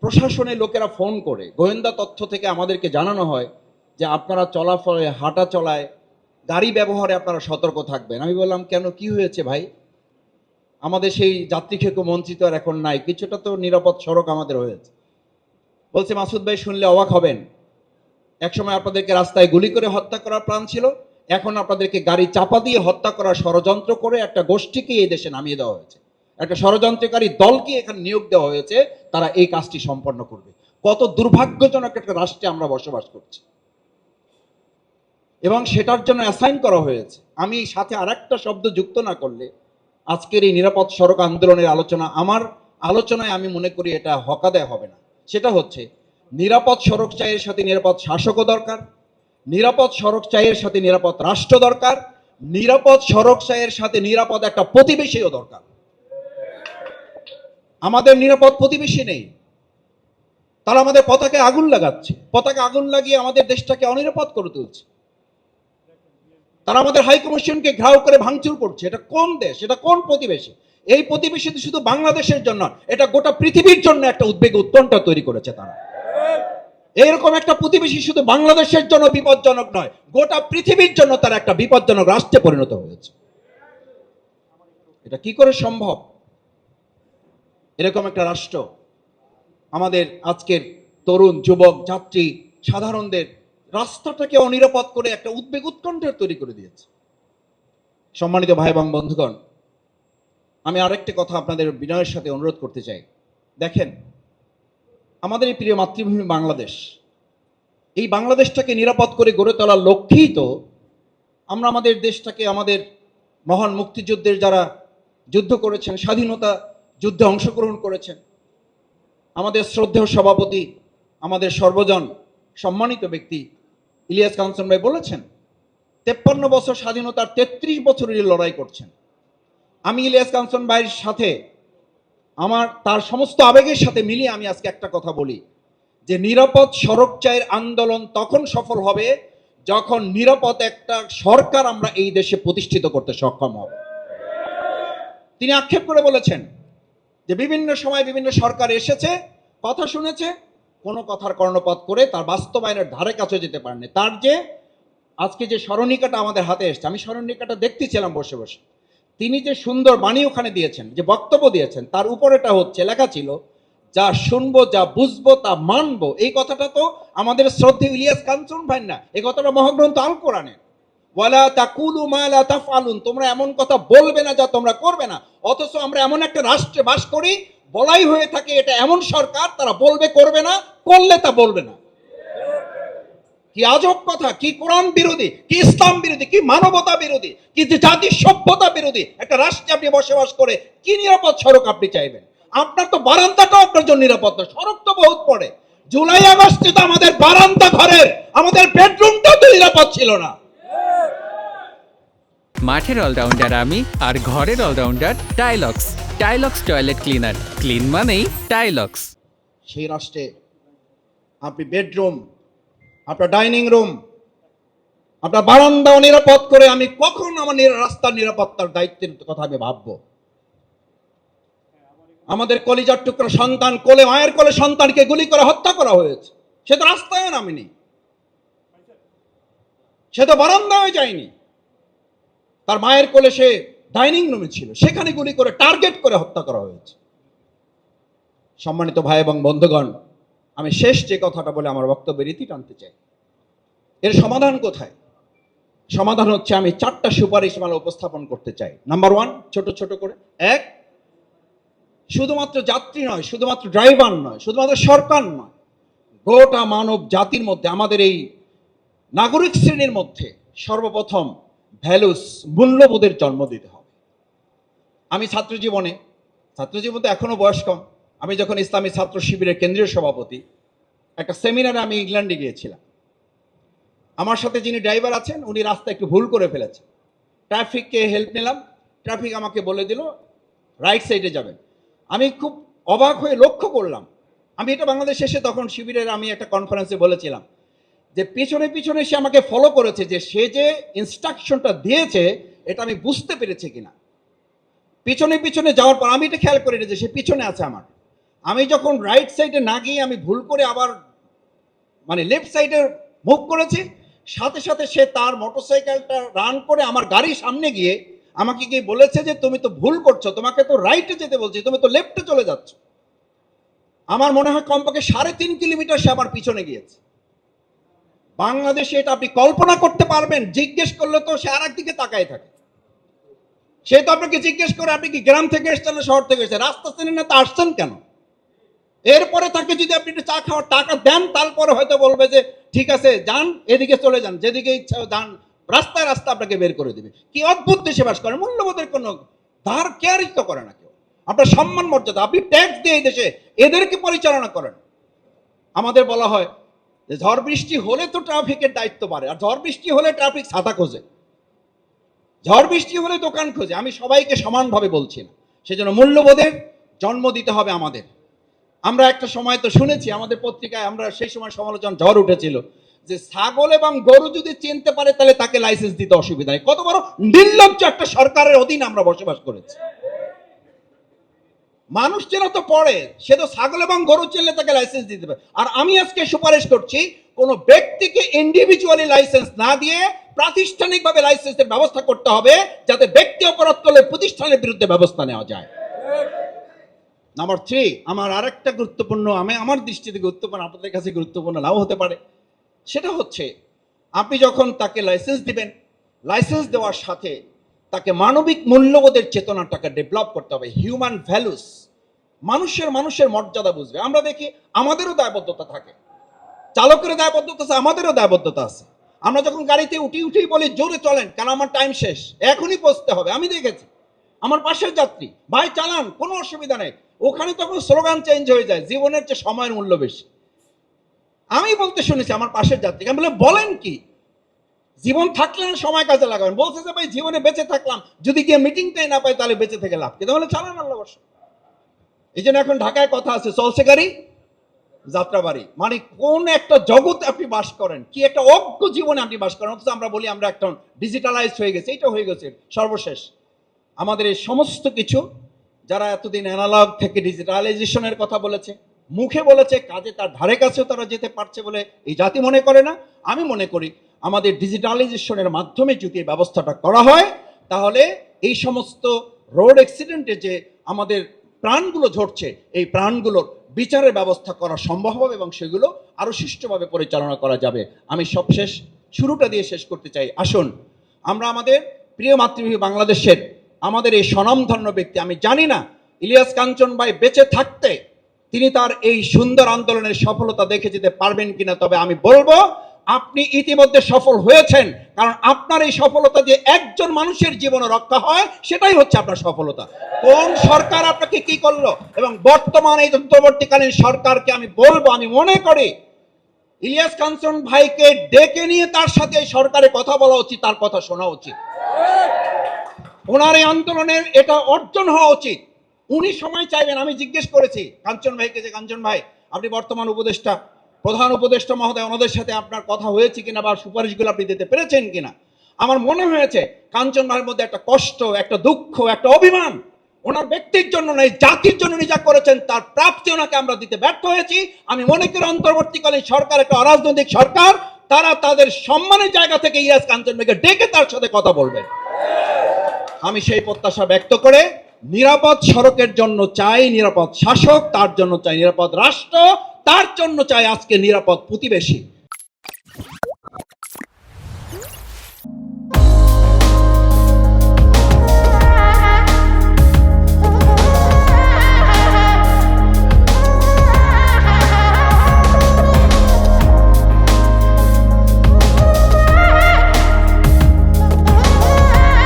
প্রশাসনের লোকেরা ফোন করে গোয়েন্দা তথ্য থেকে আমাদেরকে জানানো হয় যে আপনারা চলাফলে হাঁটা চলায় গাড়ি ব্যবহারে আপনারা সতর্ক থাকবেন। আমি বললাম, কেন, কি হয়েছে ভাই? আমাদের সেই যাত্রী খেকো মঞ্চিত আর এখন নাই, কিছুটা তো নিরাপদ সড়ক আমাদের হয়েছে। বলছে, মাসুদ ভাই শুনলে অবাক হবেন, একসময় আপনাদেরকে রাস্তায় গুলি করে হত্যা করার প্ল্যান ছিল, এখন আপনাদেরকে গাড়ি চাপা দিয়ে হত্যা করার ষড়যন্ত্র করে একটা গোষ্ঠীকে এই দেশে নামিয়ে দেওয়া হয়েছে, একটা ষড়যন্ত্রকারী দলকে এখানে নিয়োগ দেওয়া হয়েছে, তারা এই কাজটি সম্পন্ন করবে। কত দুর্ভাগ্যজনক একটা রাষ্ট্রে আমরা বসবাস করছি, এবং সেটার জন্য অ্যাসাইন করা হয়েছে। আমি সাথে আরেকটা শব্দ যুক্ত না করলে আজকের এই নিরাপদ সড়ক আন্দোলনের আলোচনা, আমার আলোচনায় আমি মনে করি এটা হকাদায় হবে না। সেটা হচ্ছে, নিরাপদ সড়ক চাইয়ের সাথে নিরাপদ শাসকও দরকার, নিরাপদ সড়ক চাইয়ের সাথে নিরাপদ রাষ্ট্র দরকার, নিরাপদ সড়ক চাইয়ের সাথে নিরাপদ একটা প্রতিবেশীও দরকার। আমাদের নিরাপদ প্রতিবেশী নেই, তারা আমাদের পতাকায় আগুন লাগাচ্ছে, পতাকা আগুন লাগিয়ে আমাদের দেশটাকে অনিরাপদ করে তুলছে। তারা আমাদের হাই কমিশনকে ঘেরাও করে ভাঙচুর করছে। এটা কোন দেশ? এটা কোন প্রতিবেশী? এই প্রতিবেশী শুধু বাংলাদেশের জন্য, এটা গোটা পৃথিবীর জন্য একটা উদ্বেগ উৎকণ্ঠা তৈরি করেছে তারা। এরকম একটা প্রতিবেশী শুধু বাংলাদেশের জন্য বিপজ্জনক নয়, গোটা পৃথিবীর জন্য তারা একটা বিপজ্জনক রাষ্ট্রে পরিণত হয়েছে। এটা কি করে সম্ভব? এরকম একটা রাষ্ট্র আমাদের আজকের তরুণ যুবক যাত্রী সাধারণদের রাস্তাটাকে অনিরাপদ করে একটা উদ্বেগ উৎকণ্ঠা তৈরি করে দিয়েছে। সম্মানিত ভাই এবং বন্ধুগণ, আমি আরেকটি কথা আপনাদের বিনয়ের সাথে অনুরোধ করতে চাই। দেখেন, আমাদের এই প্রিয় মাতৃভূমি বাংলাদেশ, এই বাংলাদেশটাকে নিরাপদ করে গড়ে তোলার লক্ষ্যেই তো আমরা আমাদের দেশটাকে, আমাদের মহান মুক্তিযুদ্ধের যারা যুদ্ধ করেছেন, স্বাধীনতা যুদ্ধে অংশগ্রহণ করেছেন, আমাদের শ্রদ্ধেয় সভাপতি, আমাদের সর্বজন সম্মানিত ব্যক্তি ইলিয়াস কাঞ্চন ভাই বলেছেন, 53 বছর স্বাধীনতার 33 বছরের লড়াই করছেন। আমি ইলিয়াস কাঞ্চন ভাইয়ের সাথে তার সমস্ত আবেগের সাথে মিলিয়ে আমি আজকে একটা কথা বলি, যে নিরাপদ সড়ক চাইয়ের আন্দোলন তখন সফল হবে যখন নিরাপদ একটা সরকার আমরা এই দেশে প্রতিষ্ঠিত করতে সক্ষম হব। তিনি আক্ষেপ করে বলেছেন যে বিভিন্ন সময় বিভিন্ন সরকার এসেছে, কথা শুনেছে, কোনো কথার কর্ণপাত করে তার বাস্তবায়নের ধারে কাছে যেতে পারেনি। তার যে আজকে যে স্মরণিকাটা আমাদের হাতে এসছে, আমি স্মরণিকাটা দেখতেছিলাম বসে বসে, তিনি যে সুন্দর বাণী ওখানে দিয়েছেন, যে বক্তব্য দিয়েছেন, তার উপরেটা হচ্ছে লেখা ছিল, যা শুনবো, যা বুঝবো, তা মানবো। এই কথাটা তো আমাদের শ্রদ্ধেয় ইলিয়াস কাঞ্চন ভাই না, এই কথাটা মহাগ্রন্থ আল কোরআনে। ওয়ালা তাকুলু মা লা তাফআলুন, তোমরা এমন কথা বলবে না যা তোমরা করবে না। অথচ আমরা এমন একটা রাষ্ট্রে বাস করি, বলাই হয়ে থাকে এটা এমন সরকার, তারা বলবে করবে না, করলে তা বলবে না। কি আজব কথা! কি কোরআন বিরোধী, কি ইসলাম বিরোধী, কি মানবতা বিরোধী, কি জাতির সভ্যতা বিরোধী একটা রাষ্ট্রে আপনি বসবাস করে কি নিরাপদ সড়ক আপনি চাইবেন? আপনার তো বারান্দাটাও আপনার জন্য নিরাপদ না, সড়ক তো বহুত পড়ে। জুলাই আগস্টে তো আমাদের বারান্দা ঘরের, আমাদের বেডরুমটাও তো নিরাপদ ছিল না। মাঠের অলরাউন্ডার আমি, আর ঘরের allrounder Tylox. Tylox toilet cleaner, clean মানেই টাইলক্স। সেই রাষ্ট্রে আপনি বেডরুম, আপনার ডাইনিং রুম, আপনার বারান্দা নিরাপদ করে আমি কখন আমার রাস্তার নিরাপত্তার দায়িত্বের কথা আমি ভাববো? আমাদের কলিজার টুকরা সন্তান, কোলে মায়ের কোলে সন্তানকে গুলি করে হত্যা করা হয়েছে, সে তো রাস্তায় নামেনি, সে তো বারান্দায় যায়নি, তার মায়ের কোলে সে ডাইনিং রুমে ছিল, সেখানে গুলি করে টার্গেট করে হত্যা করা হয়েছে। সম্মানিত ভাই এবং বন্ধুগণ, আমি শেষ যে কথাটা বলে আমার বক্তব্যের ইতি টানতে চাই। এর সমাধান কোথায়? সমাধান হচ্ছে, আমি 4টা সুপারিশ মালা উপস্থাপন করতে চাই। নাম্বার 1, ছোট ছোট করে। 1, শুধুমাত্র যাত্রী নয়, শুধুমাত্র ড্রাইভার নয়, শুধুমাত্র সরকার নয়, গোটা মানব জাতির মধ্যে, আমাদের এই নাগরিক শ্রেণীর মধ্যে সর্বপ্রথম ভ্যালুস, মূল্যবোধের জন্ম দিতে হবে। আমি ছাত্রজীবন তো এখনো বয়স কম, আমি যখন ইসলামী ছাত্র শিবিরের কেন্দ্রীয় সভাপতি, একটা সেমিনারে আমি ইংল্যান্ডে গিয়েছিলাম। আমার সাথে যিনি ড্রাইভার আছেন, উনি রাস্তা একটু ভুল করে ফেলেছেন। ট্রাফিককে হেল্প নিলাম, ট্রাফিক আমাকে বলে দিল রাইট সাইডে যাবেন। আমি খুব অবাক হয়ে লক্ষ্য করলাম, আমি এটা বাংলাদেশে এসে তখন শিবিরের আমি একটা কনফারেন্সে বলেছিলাম, যে পিছনে পিছনে সে আমাকে ফলো করেছে, যে সে যে ইনস্ট্রাকশনটা দিয়েছে এটা আমি বুঝতে পেরেছি কিনা। পিছনে পিছনে যাওয়ার পর আমি এটা খেয়াল করি না যে সে পিছনে আছে আমার। আমি যখন রাইট সাইডে না গিয়ে আমি ভুল করে আবার মানে লেফট সাইডে মুভ করেছি, সাথে সাথে সে তার মোটরসাইকেলটা রান করে আমার গাড়ির সামনে গিয়ে আমাকে গিয়ে বলেছে যে তুমি তো ভুল করছো, তোমাকে তো রাইটে যেতে বলছি, তুমি তো লেফটে চলে যাচ্ছ। আমার মনে হয় কমপক্ষে 3.5 কিলোমিটার সে আমার পিছনে গিয়েছে। বাংলাদেশে এটা আপনি কল্পনা করতে পারবেন? জিজ্ঞেস করলে তো সে আর একদিকে তাকায় থাকে। সে তো আপনাকে জিজ্ঞেস করে আপনি কি গ্রাম থেকে এসছেন না শহর থেকে এসেছেন, রাস্তা চেনেন না, তা আসছেন কেন? এরপরে তাকে যদি আপনি একটু চা খাওয়ার টাকা দেন, তারপরে হয়তো বলবে যে ঠিক আছে যান, এদিকে চলে যান, যেদিকে ইচ্ছা যান, রাস্তায় রাস্তা আপনাকে বের করে দিবে। কি অদ্ভুত দেশে বাস করে, মূল্যবোধের কোনো ধার কেয়ারই তো করে না কেউ। আপনার সম্মান মর্যাদা, আপনি ট্যাক্স দিয়ে এই দেশে এদেরকে পরিচালনা করেন। আমাদের বলা হয় যে ঝড় বৃষ্টি হলে তো ট্রাফিকের দায়িত্ব বাড়ে, আর ঝড় বৃষ্টি হলে ট্রাফিক ছাতা খোঁজে, ঝড় বৃষ্টি হলে দোকান খোঁজে। আমি সবাইকে সমানভাবে বলছি না, সেজন্য মূল্যবোধের জন্ম দিতে হবে আমাদের। আমরা একটা সময় তো শুনেছি আমাদের পত্রিকায়, আমরা সেই সময় সমালোচনা ঝড় উঠেছিল যে ছাগল এবং গরু যদি চিনতে পারে তাহলে তাকে লাইসেন্স দিতে অসুবিধা নেই। কত বড় নির্লজ্জ একটা সরকারের অধীনে আমরা বসবাস করেছি। মানুষ চেনা তো পড়ে, সে তো ছাগল এবং গরু চিনলে তাকে লাইসেন্স দিতে হবে। আর আমি আজকে সুপারিশ করছি কোন ব্যক্তিকে ইন্ডিভিজুয়ালি লাইসেন্স না দিয়ে প্রাতিষ্ঠানিকভাবে লাইসেন্সের ব্যবস্থা করতে হবে, যাতে ব্যক্তি অপরাধ করলে প্রতিষ্ঠানের বিরুদ্ধে ব্যবস্থা নেওয়া যায়। নাম্বার 3, আমার আরেকটা গুরুত্বপূর্ণ, আমার দৃষ্টিতে গুরুত্বপূর্ণ, আপনাদের কাছে গুরুত্বপূর্ণ নাও হতে পারে, সেটা হচ্ছে আপনি যখন তাকে লাইসেন্স দিবেন, লাইসেন্স দেওয়ার সাথে তাকে মানবিক মূল্যবোধের চেতনাটাকে ডেভেলপ করতে হবে, হিউম্যান ভ্যালুস। মানুষের মর্যাদা বুঝবে। আমরা দেখি আমাদেরও দায়বদ্ধতা থাকে, চালকের দায়বদ্ধতা আছে, আমাদেরও দায়বদ্ধতা আছে। আমরা যখন গাড়িতে উঠেই বলি জোরে চলেন, কারণ আমার টাইম শেষ, এখনই পৌঁছতে হবে। আমি দেখেছি আমার পাশের যাত্রী, ভাই চালান, কোনো অসুবিধা নেই, ওখানে তখন স্লোগান চেঞ্জ হয়ে যায়, জীবনের চেয়ে সময়ের মূল্য বেশি। আমি বলতে শুনেছি আমার পাশের যাত্রীকে, আমি বলেন কি জীবন থাকলে না সময় কাজে লাগাবেন, বলছে যে ভাই জীবনে বেঁচে থাকলাম, যদি গিয়ে মিটিংটাই না পাই তাহলে বেঁচে থেকে লাভ কি? তাহলে চালান আল্লাহ বর্ষ। এই জন্য এখন ঢাকায় কথা আছে, চলছে গাড়ি যাত্রা বাড়ি। মানে কোন একটা জগৎ আপনি বাস করেন, কি একটা অজ্ঞ জীবনে আপনি বাস করেন। অথচ আমরা বলি আমরা একটা ডিজিটালাইজড হয়ে গেছে, এইটা হয়ে গেছে সর্বশেষ। আমাদের এই সমস্ত কিছু যারা এতদিন অ্যানালগ থেকে ডিজিটালাইজেশনের কথা বলেছে, মুখে বলেছে, কাজে তার ধারে কাছেও তারা যেতে পারছে বলে এই জাতি মনে করে না। আমি মনে করি আমাদের ডিজিটালাইজেশনের মাধ্যমে যদি এই ব্যবস্থাটা করা হয়, তাহলে এই সমস্ত রোড অ্যাক্সিডেন্টে যে আমাদের প্রাণগুলো ঝরছে, এই প্রাণগুলোর বিচারের ব্যবস্থা করা সম্ভব হবে এবং সেগুলো আরো সুষ্ঠুভাবে পরিচালনা করা যাবে। আমি সবশেষ শুরুটা দিয়ে শেষ করতে চাই। আসুন আমরা আমাদের প্রিয় মাতৃভূমি বাংলাদেশের আমাদের এই স্বনামধন্য ব্যক্তি, আমি জানি না ইলিয়াস কাঞ্চন ভাই বেঁচে থাকতে তিনি তার এই সুন্দর আন্দোলনের সফলতা দেখে যেতে পারবেন কিনা, তবে আমি বলবো আপনি ইতিমধ্যে সফল হয়েছেন, কারণ আপনার এই সফলতা দিয়ে একজন মানুষের জীবন রক্ষা হয়, সেটাই হচ্ছে আপনার সফলতা। কোন সরকার আপনাকে কি করলো, এবং বর্তমান এই অন্তর্বর্তীকালীন সরকারকে আমি বলবো, আমি মনে করি ইলিয়াস কাঞ্চন ভাইকে ডেকে নিয়ে তার সাথে এই সরকারে কথা বলা উচিত, তার কথা শোনা উচিত। ওনার এই আন্দোলনের এটা অর্জন হওয়া উচিত। উনি সময় চাইবেন। আমি জিজ্ঞেস করেছি কাঞ্চন ভাইকে যে কাঞ্চন ভাই আপনি বর্তমান উপদেষ্টা, প্রধান উপদেষ্টা মহোদয়, ওনাদের সাথে আপনার কথা হয়েছে কিনা বা সুপারিশগুলো আপনি দিতে পেরেছেন কিনা। আমার মনে হয়েছে কাঞ্চন ভাইয়ের মধ্যে একটা কষ্ট, একটা দুঃখ, একটা অভিমান ওনার ব্যক্তির জন্য নয়, জাতির জন্য নিজা করেছেন, তার প্রাপ্তি ওনাকে আমরা দিতে ব্যর্থ হয়েছি। আমি মনে করি অন্তর্বর্তীকালীন সরকার একটা অরাজনৈতিক সরকার, তারা তাদের সম্মানের জায়গা থেকে ইলিয়াস কাঞ্চন ভাইকে ডেকে তার সাথে কথা বলবেন। আমি সেই প্রত্যাশা ব্যক্ত করে নিরাপদ সড়কের জন্য চাই নিরাপদ শাসক, তার জন্য চাই নিরাপদ রাষ্ট্র, তার জন্য চাই আজকে নিরাপদ প্রতিবেশী।